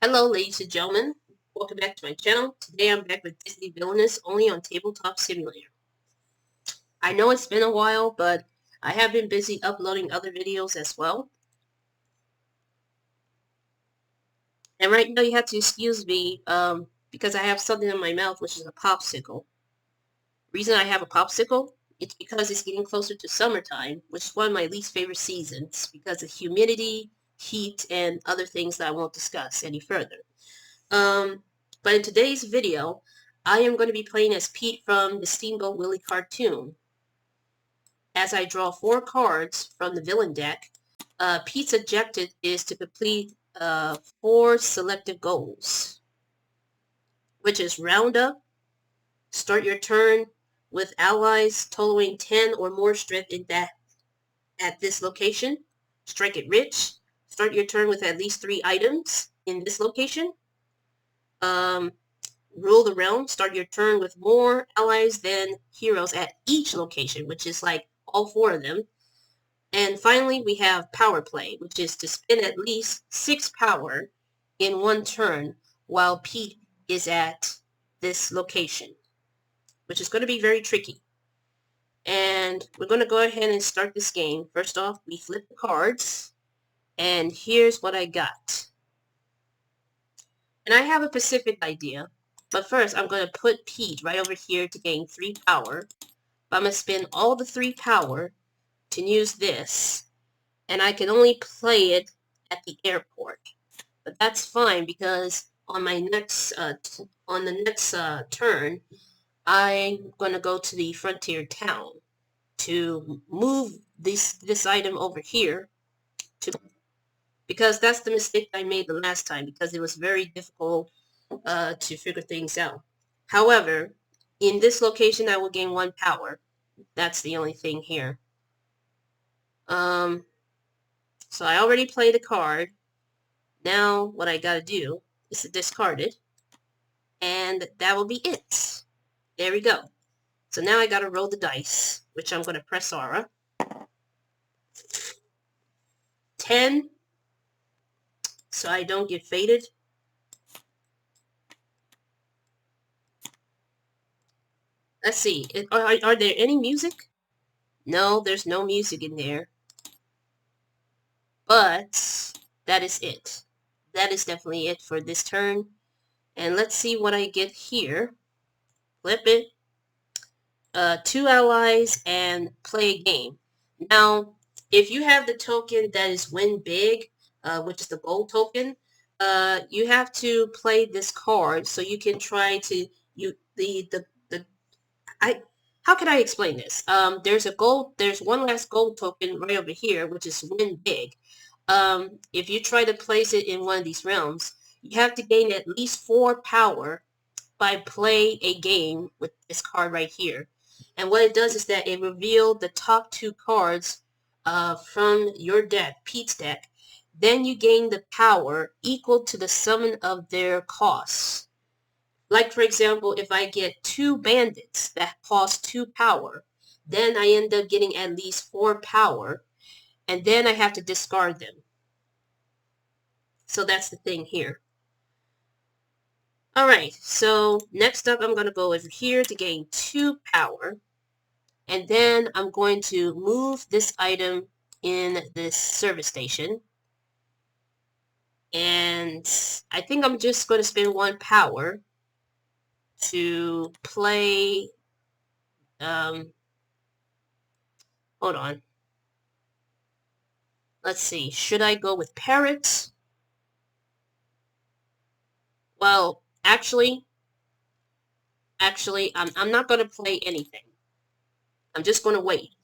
Hello, ladies and gentlemen. Welcome back to my channel. Today I'm back with Disney Villainous only on Tabletop Simulator. I know it's been a while, but I have been busy uploading other videos as well. And right now you have to excuse me because I have something in my mouth, which is a popsicle. Reason I have a popsicle, it's because it's getting closer to summertime, which is one of my least favorite seasons because of humidity, heat, and other things that I won't discuss any further. But in today's video, I am going to be playing as Pete from the Steamboat Willie cartoon. As I draw 4 cards from the villain deck, Pete's objective is to complete 4 selected goals, which is round up, start your turn with allies totaling 10 or more strength at this location, strike it rich, start your turn with at least 3 items in this location, rule the realm, start your turn with more allies than heroes at each location, which is like all 4 of them. And finally, we have power play, which is to spend at least 6 power in 1 turn while Pete is at this location, which is going to be very tricky. And we're going to go ahead and start this game. First off, we flip the cards, and here's what I got. And I have a specific idea. But first, I'm going to put Pete right over here to gain 3 power. But I'm going to spend all the 3 power to use this. And I can only play it at the airport. But that's fine because on my next turn, I'm going to go to the frontier town to move this item over here because that's the mistake I made the last time because it was very difficult to figure things out. However, in this location, I will gain 1 power. That's the only thing here. So I already played a card. Now what I gotta do is to discard it. And that will be it. There we go. So now I gotta roll the dice, which I'm gonna press Aura. 10. So I don't get faded. Let's see. Are there any music? No, there's no music in there. But that is it. That is definitely it for this turn. And let's see what I get here. Flip it. 2 allies and play a game. Now, if you have the token that is win big, which is the gold token, you have to play this card so you can try to how can I explain this? There's one last gold token right over here, which is win big. If you try to place it in one of these realms, you have to gain at least 4 power by play a game with this card right here. And what it does is that it reveals the top 2 cards from your deck, Pete's deck. Then you gain the power equal to the sum of their costs. Like, for example, if I get 2 bandits that cost 2 power, then I end up getting at least 4 power, and then I have to discard them. So that's the thing here. Alright, so next up I'm going to go over here to gain 2 power. And then I'm going to move this item in this service station. And I think I'm just going to spend 1 power to play... hold on. Let's see. Should I go with parrots? Well, actually, I'm not going to play anything. I'm just going to wait.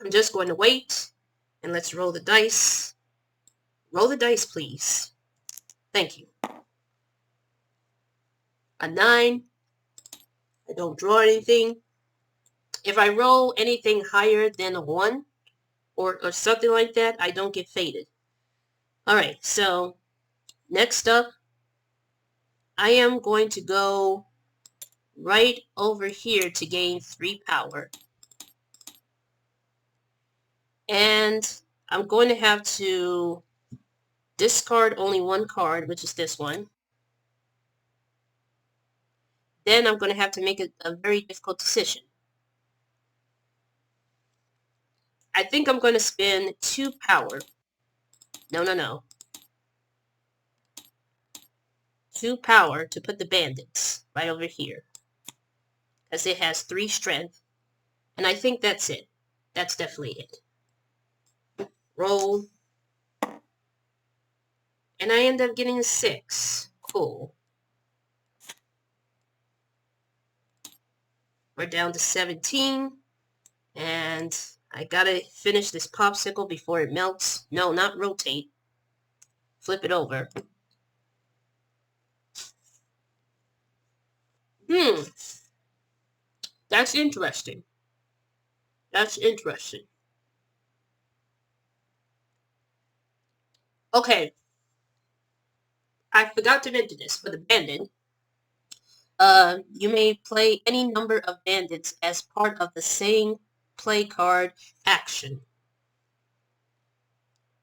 I'm just going to wait. And let's roll the dice. Roll the dice, please. Thank you. A 9. I don't draw anything. If I roll anything higher than a 1 or something like that, I don't get faded. Alright, so next up, I am going to go right over here to gain 3 power. And I'm going to have to discard only one card, which is this one. Then I'm going to have to make a very difficult decision. I think I'm going to spend 2 power. No. 2 power to put the bandits right over here. Because it has 3 strength. And I think that's it. That's definitely it. Roll. And I end up getting a 6. Cool. We're down to 17. And I gotta finish this popsicle before it melts. No, not rotate. Flip it over. That's interesting. That's interesting. Okay. I forgot to mention this for the bandit. You may play any number of bandits as part of the same play card action.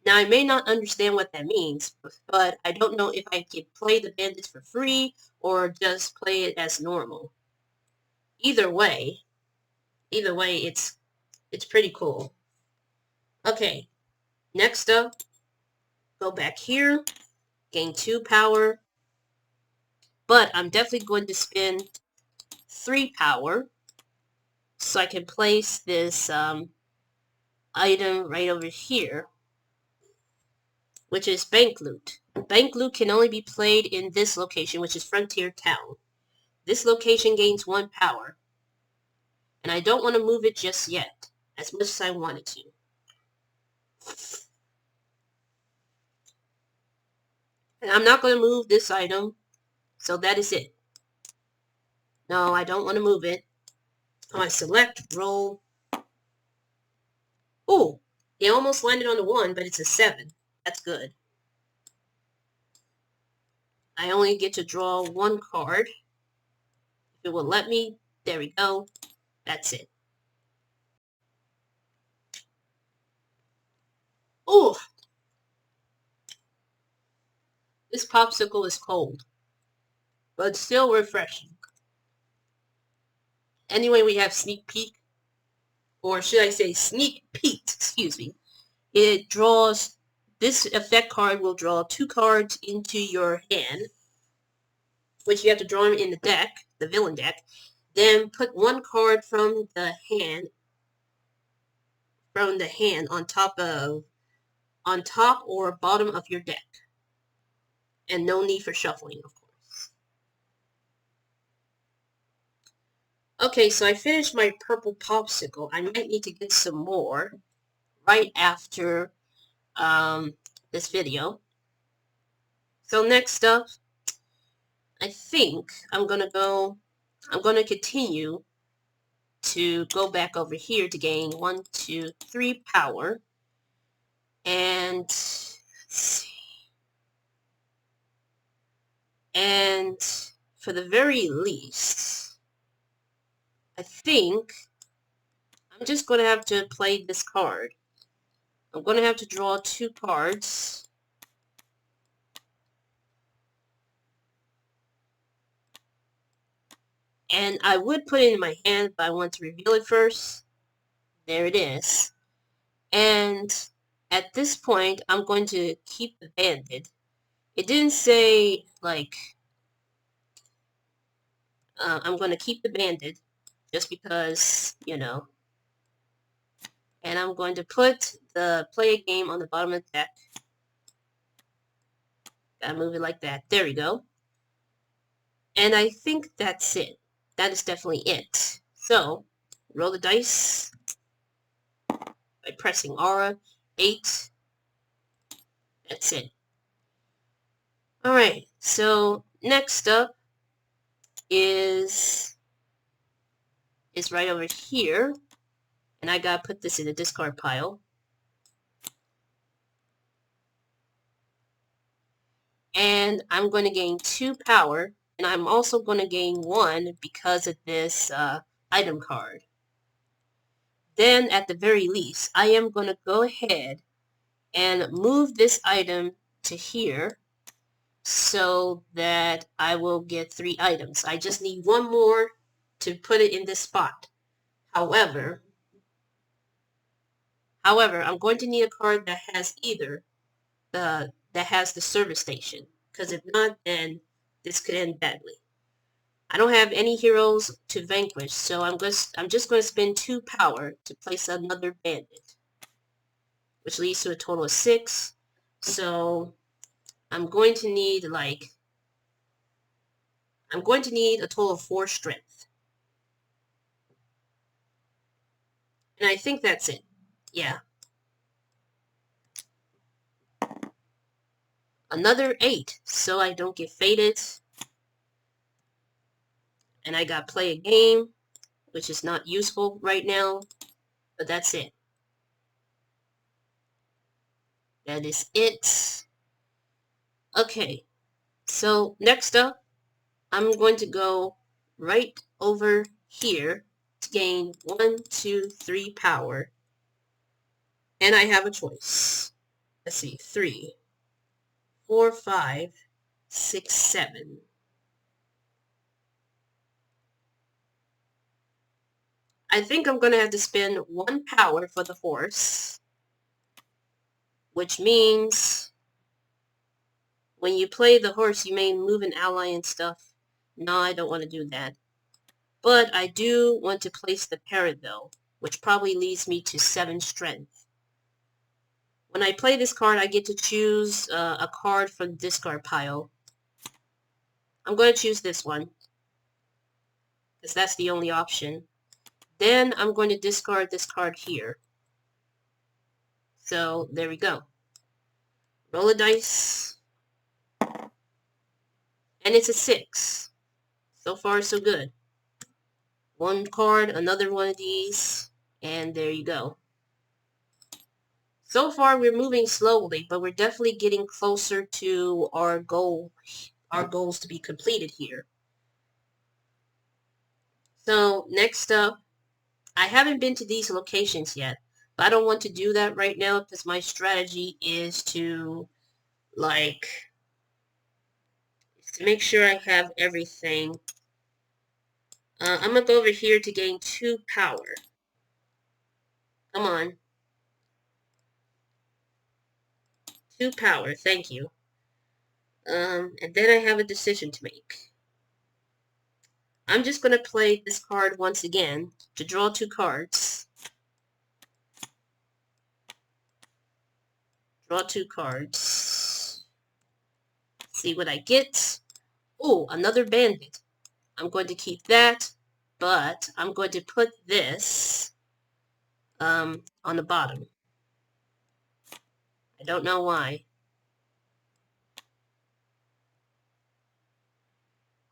Now, I may not understand what that means, but I don't know if I can play the bandits for free or just play it as normal. Either way, it's pretty cool. Okay, next up, go back here, gain 2 power, but I'm definitely going to spend 3 power so I can place this item right over here, which is Bank Loot. Bank Loot can only be played in this location, which is Frontier Town. This location gains 1 power, and I don't want to move it just yet, as much as I wanted to. And I'm not going to move this item, so that is it. No, I don't want to move it. I select, roll. Oh, it almost landed on the 1, but it's a 7. That's good. I only get to draw 1 card. If it will let me, there we go. That's it. Oh, this popsicle is cold, but still refreshing. Anyway, we have Sneak Peek, or should I say Sneak Peek, excuse me. It draws, this effect card will draw 2 cards into your hand, which you have to draw them in the deck, the villain deck. Then put 1 card from the hand on top or bottom of your deck. And no need for shuffling, of course. Okay, so I finished my purple popsicle. I might need to get some more right after this video. So next up, I think I'm going to continue to go back over here to gain 1, 2, 3 power. And let's see. And for the very least, I think I'm just going to have to play this card. I'm going to have to draw 2 cards. And I would put it in my hand, but I want to reveal it first. There it is. And at this point, I'm going to keep the bandit. It didn't say, like, I'm going to keep the bandit just because, you know. And I'm going to put the play a game on the bottom of the deck. Gotta move it like that. There we go. And I think that's it. That is definitely it. So, roll the dice by pressing Aura. 8. That's it. Alright, so next up is right over here. And I gotta put this in the discard pile. And I'm going to gain 2 power. And I'm also going to gain 1 because of this item card. Then, at the very least, I am going to go ahead and move this item to here so that I will get 3 items. I just need one more to put it in this spot. However, I'm going to need a card that has either that has the service station, because if not, then this could end badly. I don't have any heroes to vanquish, so I'm just going to spend 2 power to place another bandit, which leads to a total of 6. So I'm going to need a total of 4 strength. And I think that's it. Yeah. Another 8, so I don't get faded. And I got play a game, which is not useful right now, but that's it. That is it. Okay, so next up, I'm going to go right over here to gain 1, 2, 3 power. And I have a choice. Let's see, 3, 4, 5, 6, 7. I think I'm going to have to spend 1 power for the horse, which means when you play the horse, you may move an ally and stuff. No, I don't want to do that. But I do want to place the parrot, though, which probably leads me to 7 strength. When I play this card, I get to choose a card from the discard pile. I'm going to choose this one, because that's the only option. Then I'm going to discard this card here. So, there we go. Roll a dice. And it's a 6. So far, so good. 1 card, another one of these, and there you go. So far, we're moving slowly, but we're definitely getting closer to our goals to be completed here. So, next up, I haven't been to these locations yet, but I don't want to do that right now because my strategy is to, make sure I have everything. I'm going to go over here to gain 2 power. Come on. 2 power, thank you. And then I have a decision to make. I'm just going to play this card once again to draw 2 cards. Draw 2 cards. See what I get. Oh, another bandit. I'm going to keep that, but I'm going to put this on the bottom. I don't know why.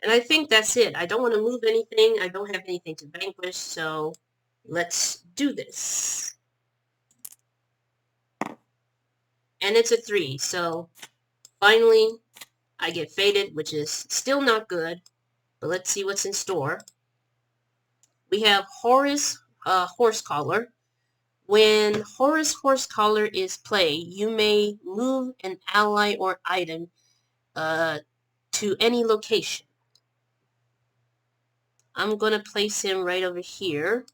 And I think that's it. I don't want to move anything. I don't have anything to vanquish, so let's do this. And it's a 3, so finally I get faded, which is still not good, but let's see what's in store. We have Horus Horsecaller. When Horus Horsecaller is played, you may move an ally or item to any location. I'm going to place him right over here.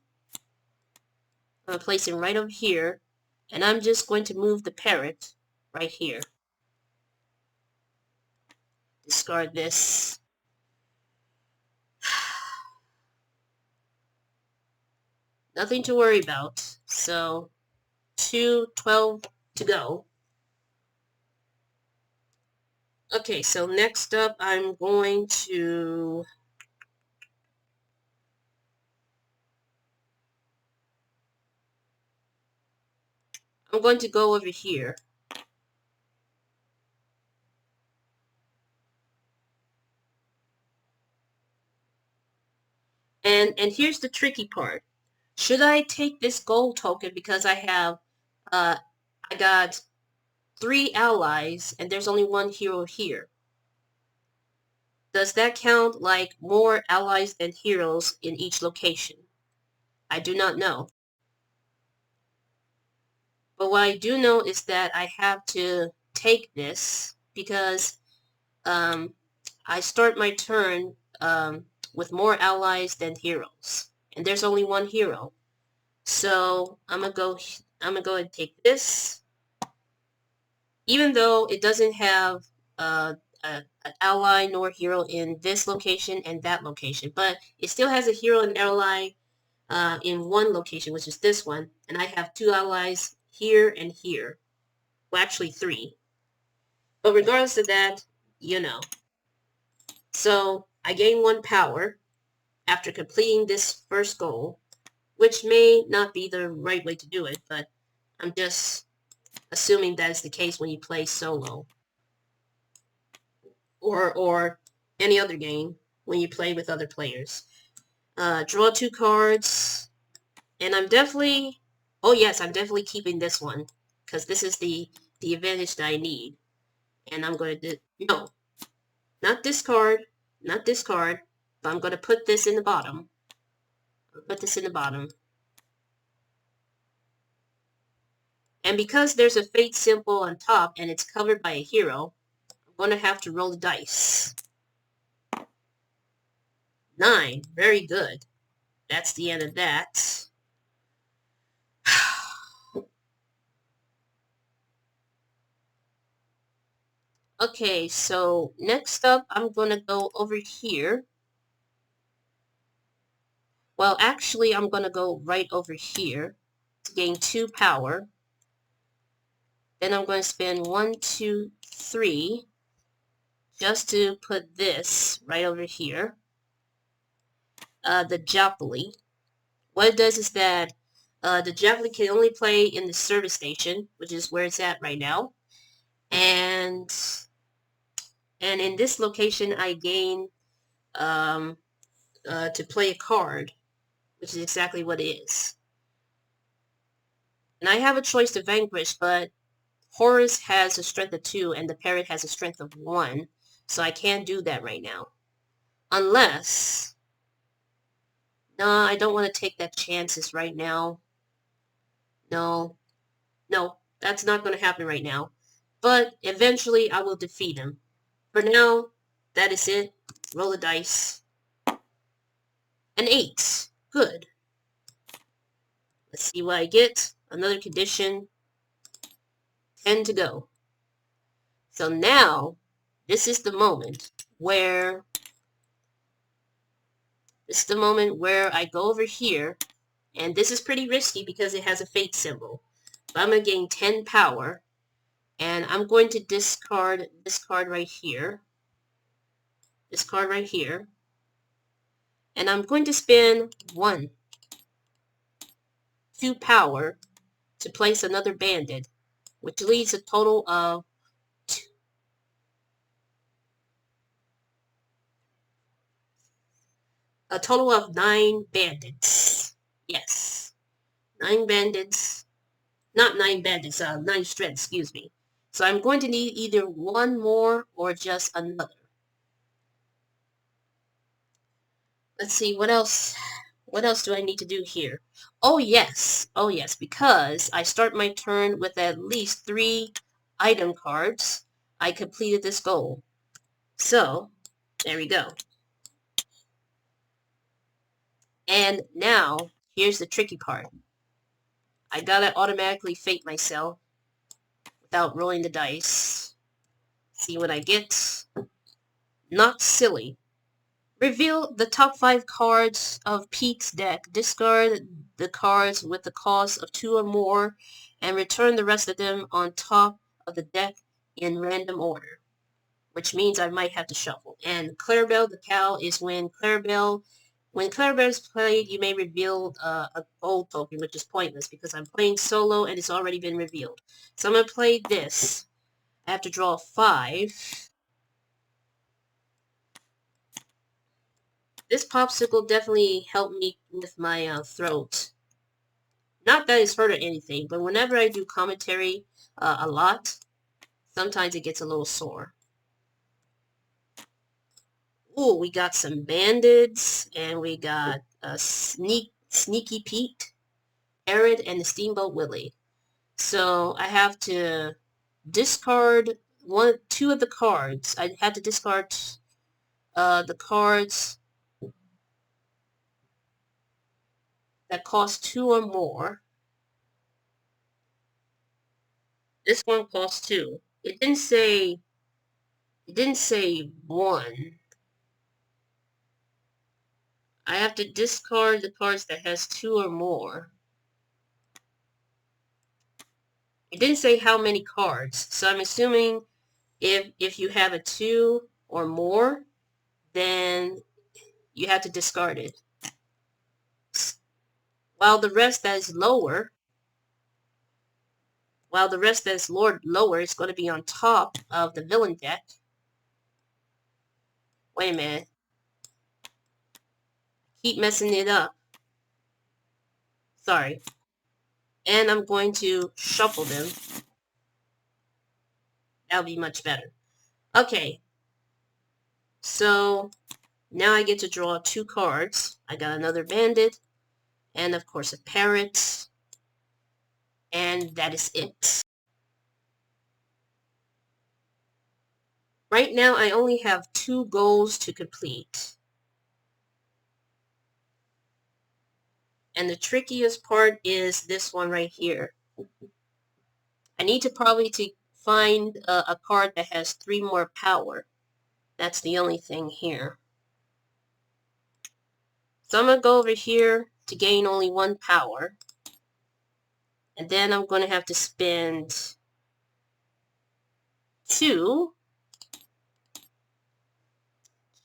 I'm going to place him right over here, and I'm just going to move the parrot right here. Discard this. Nothing to worry about. So, 2-12 to go. Okay, so next up I'm going to go over here. And here's the tricky part. Should I take this gold token because I have I got 3 allies and there's only 1 hero here? Does that count like more allies than heroes in each location? I do not know. But what I do know is that I have to take this because I start my turn with more allies than heroes, and there's only one hero. So I'm gonna go and take this, even though it doesn't have an ally nor hero in this location and that location, but it still has a hero and ally in one location, which is this one, and I have 2 allies here and here. Well, actually 3. But regardless of that, you know. So I gain 1 power after completing this first goal, which may not be the right way to do it, but I'm just assuming that is the case when you play solo. Or any other game when you play with other players. Draw 2 cards, and I'm definitely, oh yes, I'm definitely keeping this one, because this is the advantage that I need. And I'm going to, no, not this card, not this card, but I'm going to put this in the bottom. I'll put this in the bottom. And because there's a fate symbol on top and it's covered by a hero, I'm going to have to roll the dice. 9, very good. That's the end of that. Okay, so next up, I'm going to go over here. Well, actually, I'm going to go right over here to gain 2 power. Then I'm going to spend 1, 2, 3 just to put this right over here. The Jopley. What it does is that the Jopley can only play in the service station, which is where it's at right now. And in this location, I gain to play a card, which is exactly what it is. And I have a choice to vanquish, but Horus has a strength of 2 and the parrot has a strength of 1, so I can't do that right now. Unless, no, I don't want to take that chances right now. No, that's not going to happen right now. But eventually I will defeat him. For now, that is it. Roll the dice. An 8. Good. Let's see what I get. Another condition. 10 to go. So now, this is the moment where I go over here, and this is pretty risky because it has a fate symbol. But I'm going to gain 10 power, and I'm going to discard this card right here. This card right here. And I'm going to spend 1, 2 power to place another bandit, which leaves a total of 9 bandits. Yes. 9 bandits. Not 9 bandits, 9 strength, excuse me. So I'm going to need either 1 more or just another. Let's see, what else? What else do I need to do here? Oh yes, because I start my turn with at least 3 item cards, I completed this goal. So, there we go. And now, here's the tricky part. I gotta automatically fate myself without rolling the dice. See what I get. Not silly. Reveal the top 5 cards of Pete's deck. Discard the cards with the cost of 2 or more, and return the rest of them on top of the deck in random order. Which means I might have to shuffle. And Clarabelle the cow is when Clarabelle is played, you may reveal a gold token, which is pointless because I'm playing solo and it's already been revealed. So I'm going to play this. I have to draw 5. This popsicle definitely helped me with my throat. Not that it's hurt or anything, but whenever I do commentary a lot, sometimes it gets a little sore. Ooh, we got some bandits, and we got Sneaky Pete, Arid, and the Steamboat Willie. So I have to discard two of the cards. I had to discard the cards that cost 2 or more. This one costs 2. It didn't say 1. I have to discard the cards that has 2 or more. It didn't say how many cards, so I'm assuming if you have a 2 or more, then you have to discard it. While the rest that is lower, lower is going to be on top of the villain deck. Wait a minute. Keep messing it up. Sorry. And I'm going to shuffle them. That'll be much better. Okay. So now I get to draw 2 cards. I got another bandit. And of course a parrot. And that is it. Right now I only have 2 goals to complete. And the trickiest part is this one right here. I need to probably find a card that has 3 more power. That's the only thing here. So I'm going to go over here to gain only 1 power. And then I'm going to have to spend 2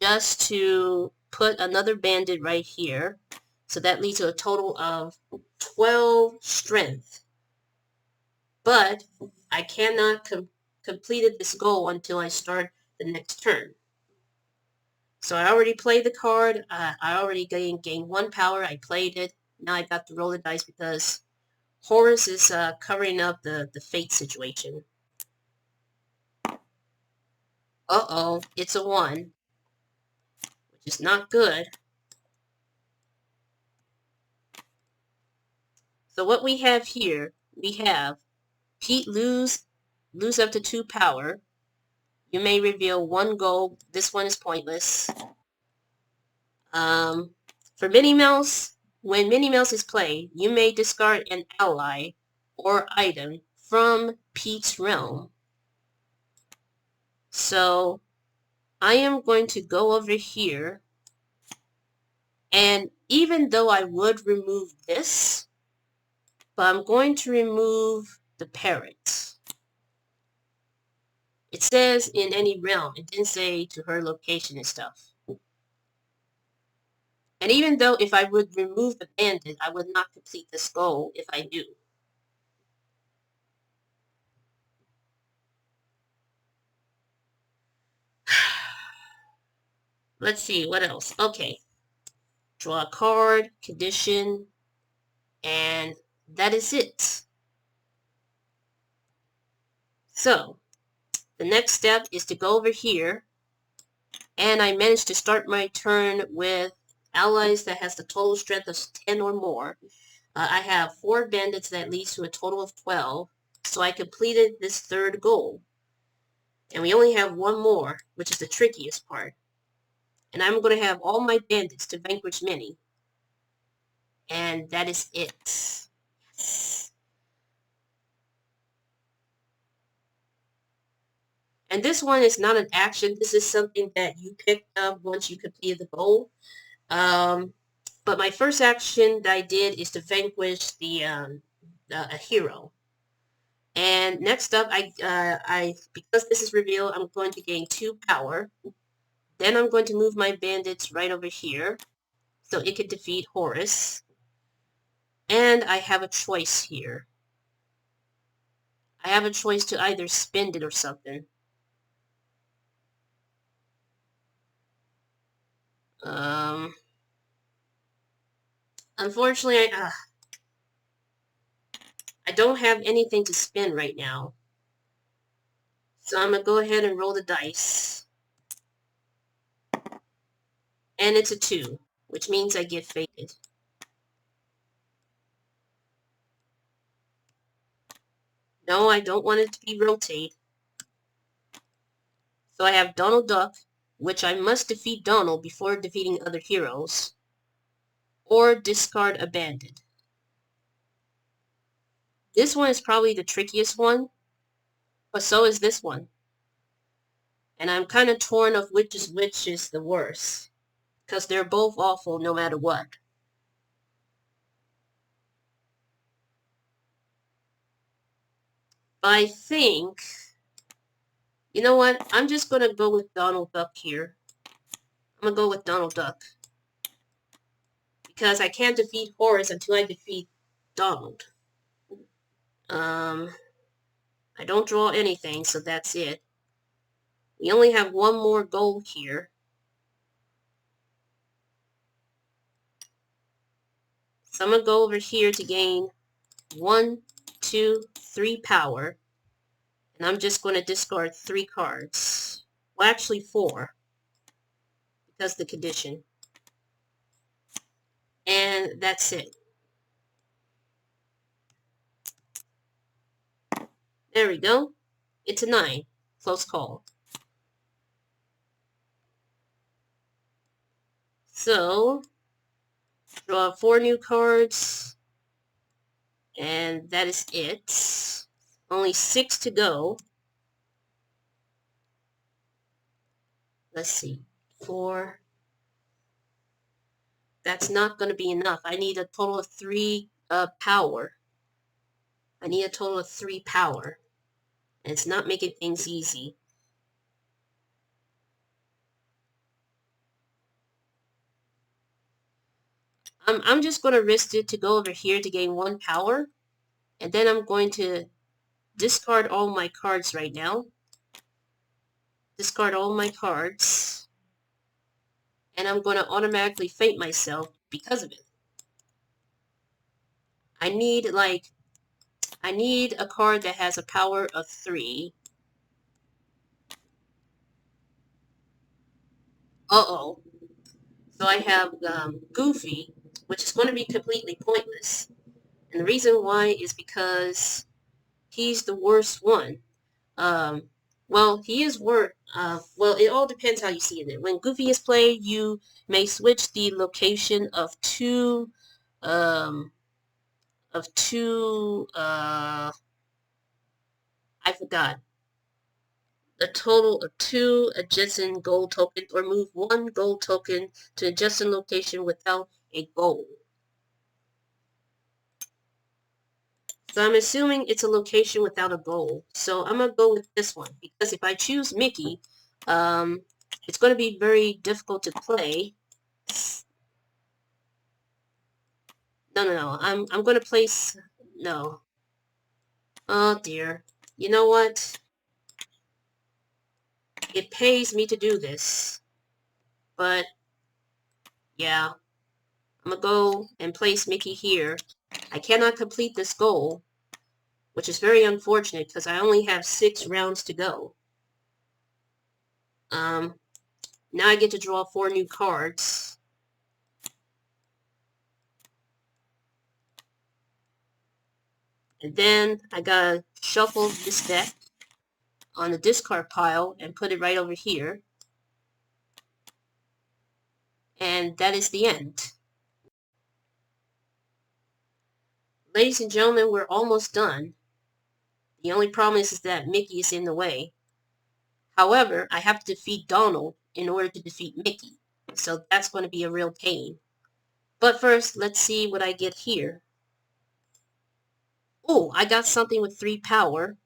just to put another bandit right here. So that leads to a total of 12 strength. But I cannot complete this goal until I start the next turn. So I already played the card. I already gained 1 power. I played it. Now I got to roll the dice because Horus is covering up the fate situation. Uh-oh, it's a 1, which is not good. So what we have here, we have Pete lose up to 2 power. You may reveal 1 gold. This one is pointless. For Minnie Mouse, when Minnie Mouse is played, you may discard an ally or item from Pete's realm. So I am going to go over here, and even though I would remove this, but I'm going to remove the parrot. It says in any realm. It didn't say to her location and stuff. And even though if I would remove the bandit, I would not complete this goal if I do. Let's see, what else? Okay. Draw a card, condition, and that is it. So, the next step is to go over here, and I managed to start my turn with allies that has the total strength of 10 or more. I have 4 bandits that leads to a total of 12, so I completed this 3rd goal. And we only have 1 more, which is the trickiest part. And I'm going to have all my bandits to vanquish Minnie. And that is it. Yes. And this one is not an action. This is something that you picked up once you completed the goal. But my first action that I did is to vanquish a hero. And next up, because this is revealed, I'm going to gain 2 power. Then I'm going to move my bandits right over here, so it can defeat Horus. And I have a choice here. I have a choice to either spend it or something. Unfortunately, I don't have anything to spend right now. So I'm going to go ahead and roll the dice. And it's a 2, which means I get fated. No, I don't want it to be rotate. So I have Donald Duck, which I must defeat Donald before defeating other heroes. Or discard a bandit. This one is probably the trickiest one, but so is this one. And I'm kind of torn of which is the worst. Because they're both awful no matter what. But I think, you know what? I'm just going to go with Donald Duck here. I'm going to go with Donald Duck. Because I can't defeat Horace until I defeat Donald. I don't draw anything, so that's it. We only have one more goal here. So I'm going to go over here to gain 1, 2, 3 power. And I'm just going to discard 3 cards. Well, actually 4. Because the condition. And that's it. There we go. It's a 9. Close call. So, draw 4 new cards. And that is it. Only 6 to go. Let's see. 4. That's not going to be enough. I need a total of 3 power. I need a total of 3 power. And it's not making things easy. I'm just going to risk it to go over here to gain 1 power. And then I'm going to discard all my cards right now. Discard all my cards. And I'm going to automatically faint myself because of it. I need a card that has a power of 3. Uh-oh. So I have Goofy, which is going to be completely pointless. And the reason why is because he's the worst one. Well, he is worse. Well, it all depends how you see it. When Goofy is played, you may switch the location of two, I forgot. A total of 2 adjacent gold tokens, or move 1 gold token to adjacent location without a goal. So I'm assuming it's a location without a goal. So I'm going to go with this one. Because if I choose Mickey, it's going to be very difficult to play. No. I'm going to place... No. Oh, dear. You know what? It pays me to do this. But, yeah. I'm going to go and place Mickey here. I cannot complete this goal, which is very unfortunate because I only have 6 rounds to go. Now I get to draw 4 new cards. And then I gotta shuffle this deck on the discard pile and put it right over here. And that is the end. Ladies and gentlemen, we're almost done. The only problem is that Mickey is in the way. However, I have to defeat Donald in order to defeat Mickey. So that's going to be a real pain. But first, let's see what I get here. Oh, I got something with 3 power.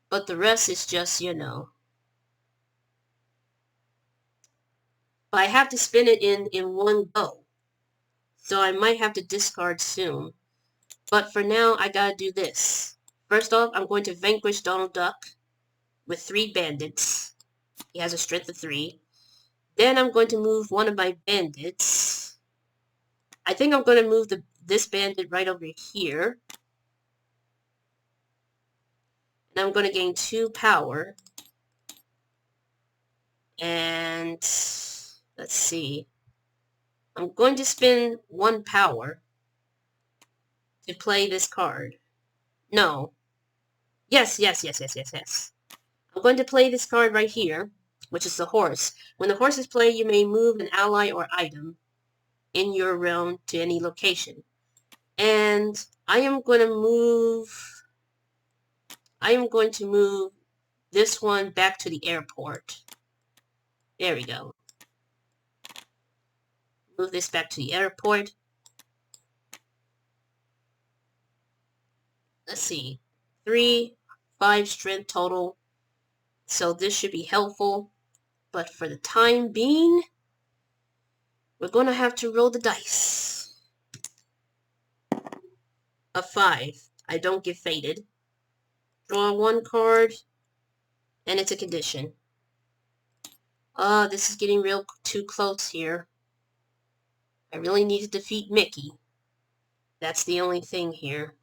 But the rest is just, you know. But I have to spin it in one go. So I might have to discard soon. But for now, I gotta do this. First off, I'm going to vanquish Donald Duck with 3 bandits. He has a strength of 3. Then I'm going to move one of my bandits. I think I'm going to move this bandit right over here. And I'm going to gain 2 power. And let's see. I'm going to spend 1 power to play this card. No. Yes, yes, yes, yes, yes, yes. I'm going to play this card right here, which is the horse. When the horse is played, you may move an ally or item in your realm to any location. And I am going to move this one back to the airport. There we go. Move this back to the airport. Let's see. 3, 5 strength total. So this should be helpful. But for the time being, we're going to have to roll the dice. A 5. I don't get faded. Draw 1 card. And it's a condition. This is getting real too close here. I really need to defeat Mickey. That's the only thing here.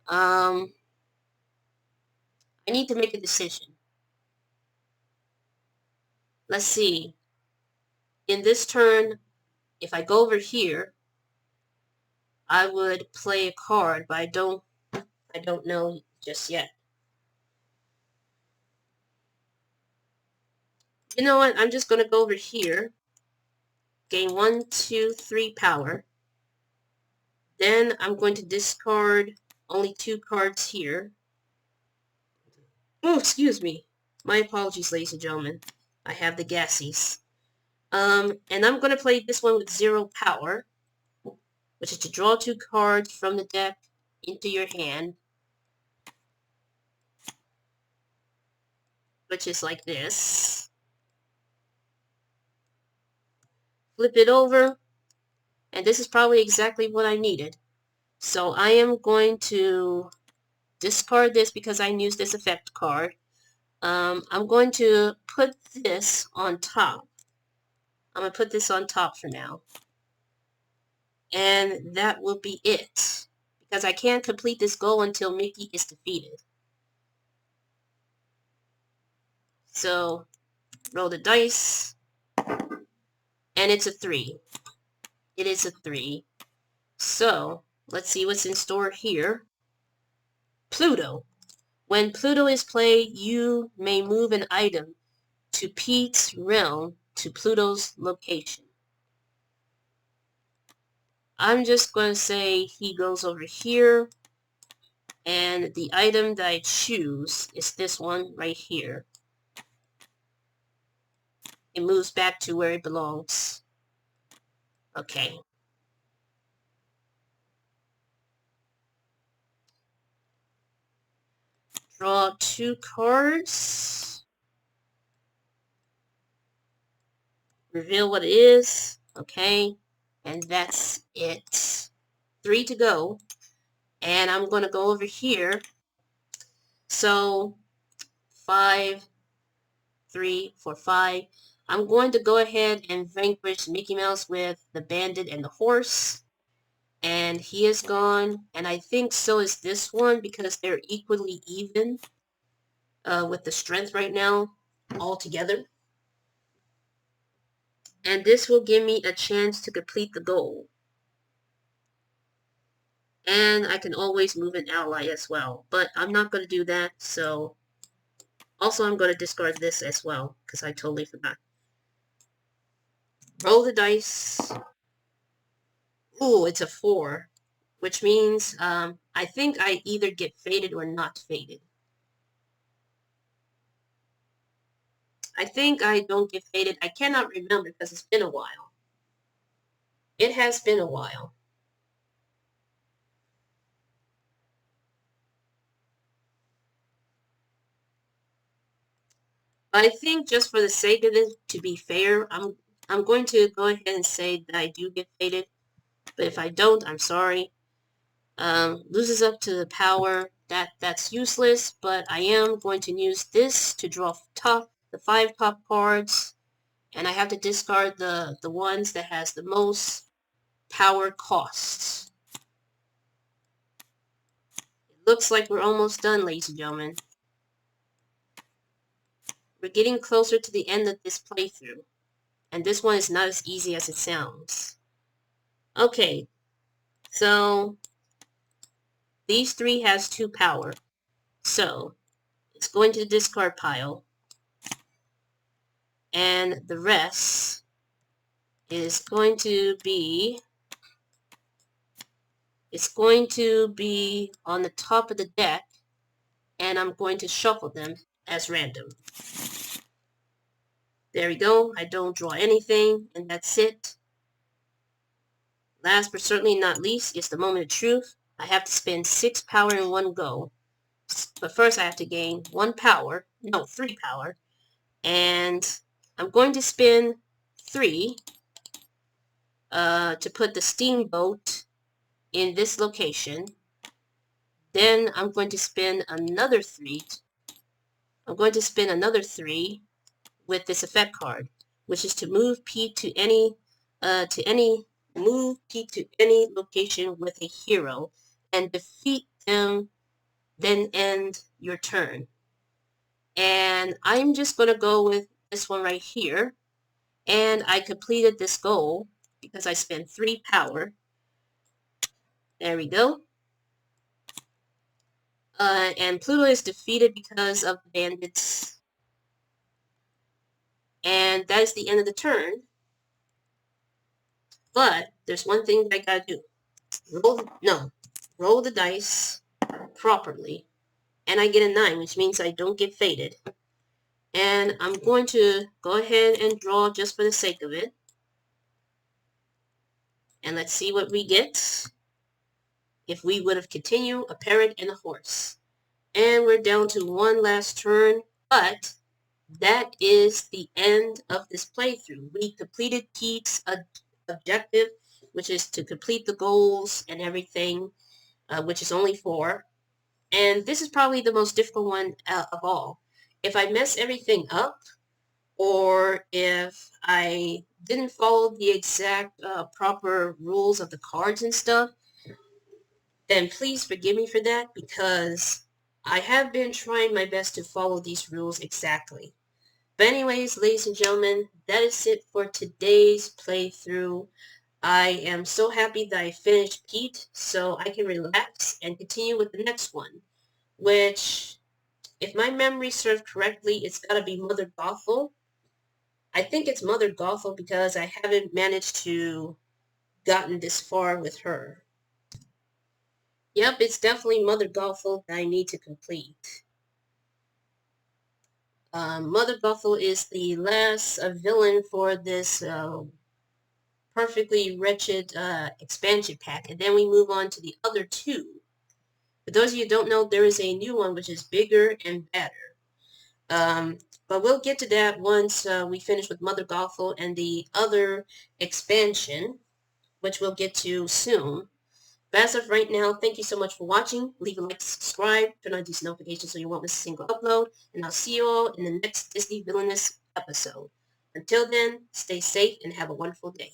I need to make a decision. Let's see. In this turn, if I go over here, I would play a card, but I don't know just yet. You know what? I'm just going to go over here. Gain 1, 2, 3 power. Then I'm going to discard only 2 cards here. Oh, excuse me. My apologies, ladies and gentlemen. I have the gassies. And I'm going to play this one with 0 power, which is to draw 2 cards from the deck into your hand, which is like this. Flip it over, and this is probably exactly what I needed. So I am going to discard this because I used this effect card. I'm going to put this on top. I'm going to put this on top for now. And that will be it. Because I can't complete this goal until Mickey is defeated. So, roll the dice. And it's a 3. It is a 3. So, let's see what's in store here. Pluto. When Pluto is played, you may move an item to Pete's realm to Pluto's location. I'm just going to say he goes over here, and the item that I choose is this one right here. It moves back to where it belongs. Okay. Draw 2 cards. Reveal what it is. Okay. And that's it. 3 to go. And I'm going to go over here. So, 5, 3, 4, 5. I'm going to go ahead and vanquish Mickey Mouse with the bandit and the horse. And he is gone. And I think so is this one because they're equally even with the strength right now all together. And this will give me a chance to complete the goal. And I can always move an ally as well. But I'm not going to do that, so... Also, I'm going to discard this as well, because I totally forgot. Roll the dice. Ooh, it's a 4. Which means, I think I either get faded or not faded. I think I don't get faded. I cannot remember because it's been a while. It has been a while. I think just for the sake of it, to be fair, I'm going to go ahead and say that I do get faded. But if I don't, I'm sorry. Loses up to the power. That's useless, but I am going to use this to draw the 5 top cards. And I have to discard the ones that has the most power costs. It looks like we're almost done, ladies and gentlemen. We're getting closer to the end of this playthrough. And this one is not as easy as it sounds. Okay, so these 3 has 2 power. So it's going to the discard pile. And the rest is going to be, it's going to be on the top of the deck, and I'm going to shuffle them as random. There we go. I don't draw anything, and that's it. Last but certainly not least, it's the moment of truth. I have to spend 6 power in one go. But first I have to gain 1 power, no, 3 power. And I'm going to spend 3 to put the steamboat in this location. Then I'm going to spend another 3. I'm going to spend another 3 with this effect card, which is to move P to any location with a hero and defeat them, then end your turn. And I'm just going to go with this one right here. And I completed this goal because I spent 3 power. There we go. And Pluto is defeated because of the bandits. And that is the end of the turn. But there's one thing that I gotta do. Roll the dice properly. And I get a 9, which means I don't get faded. And I'm going to go ahead and draw just for the sake of it. And let's see what we get if we would have continued a parrot and a horse. And we're down to one last turn, but that is the end of this playthrough. We completed Pete's objective, which is to complete the goals and everything, which is only 4. And this is probably the most difficult one of all. If I mess everything up, or if I didn't follow the exact proper rules of the cards and stuff, then please forgive me for that, because I have been trying my best to follow these rules exactly. But anyways, ladies and gentlemen, that is it for today's playthrough. I am so happy that I finished Pete, so I can relax and continue with the next one, which, if my memory serves correctly, it's got to be Mother Gothel. I think it's Mother Gothel because I haven't managed to gotten this far with her. Yep, it's definitely Mother Gothel that I need to complete. Mother Gothel is the last villain for this perfectly wretched expansion pack, and then we move on to the other 2. For those of you who don't know, there is a new one which is bigger and better. But we'll get to that once we finish with Mother Gothel and the other expansion, which we'll get to soon. But as of right now, thank you so much for watching. Leave a like, subscribe, turn on these notifications so you won't miss a single upload. And I'll see you all in the next Disney Villainous episode. Until then, stay safe and have a wonderful day.